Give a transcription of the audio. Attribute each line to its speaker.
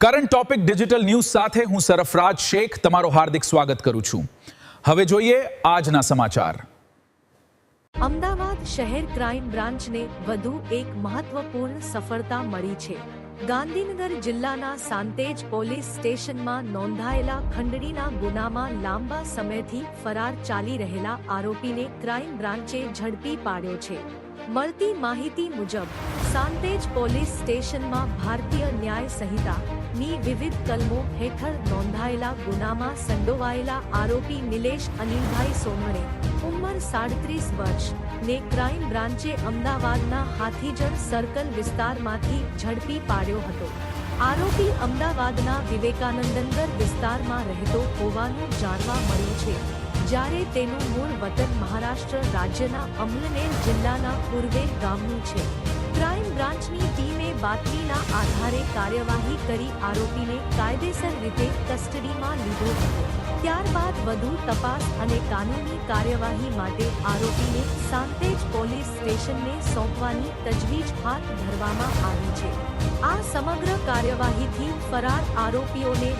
Speaker 1: Current topic digital news સાથે હું સરફરાજ શેખ તમારો હાર્દિક સ્વાગત કરું છું। હવે જોઈએ આજના સમાચાર।
Speaker 2: અમદાવાદ શહેર ક્રાઇમ બ્રાન્ચને વધુ એક મહત્વપૂર્ણ સફળતા મળી છે। ગાંધીનગર જિલ્લાના સાંતેજ પોલીસ સ્ટેશનમાં નોંધાયેલા ખંડણીના ગુનામાં લાંબા સમયથી ફરાર ચાલી રહેલા આરોપીને ક્રાઇમ બ્રાન્ચે ઝડપી પાડ્યો છે। મળતી માહિતી મુજબ સાંતેજ પોલીસ સ્ટેશનમાં ભારતીય ન્યાય સંહિતાની વિવિધ કલમો હેઠળ નોંધાયેલા ગુનામાં સંડોવાયેલા આરોપી નિલેશ અનિલભાઈ સોમણે ઉંમર 37 વર્ષ ને ક્રાઇમ બ્રાન્ચે અમદાવાદના હાથીજણ સર્કલ વિસ્તારમાંથી ઝડપી પાડ્યો હતો। આરોપી અમદાવાદના વિવેકાનંદનગર વિસ્તારમાં રહેતો હોવાનું જાણવા મળ્યું છે, જ્યારે તેનું મૂળ વતન મહારાષ્ટ્ર રાજ્યના અમલનેર જિલ્લાના પુરવેર ગામનું છે। ક્રાઇમ બ્રાન્ચની ટીમે બાતમીના આધારે કાર્યવાહી કરી આરોપીને કાયદેસર રીતે કસ્ટડીમાં લીધો હતો। ત્યારબાદ વધુ તપાસ અને કાનૂની કાર્યવાહી માટે આરોપીને સાંતેજ પોલીસ સ્ટેશનને સોંપવાની તજવીજ હાથ ધરવામાં આવી છે। આ સમગ્ર કાર્યવાહીથી ફરાર આરોપીઓને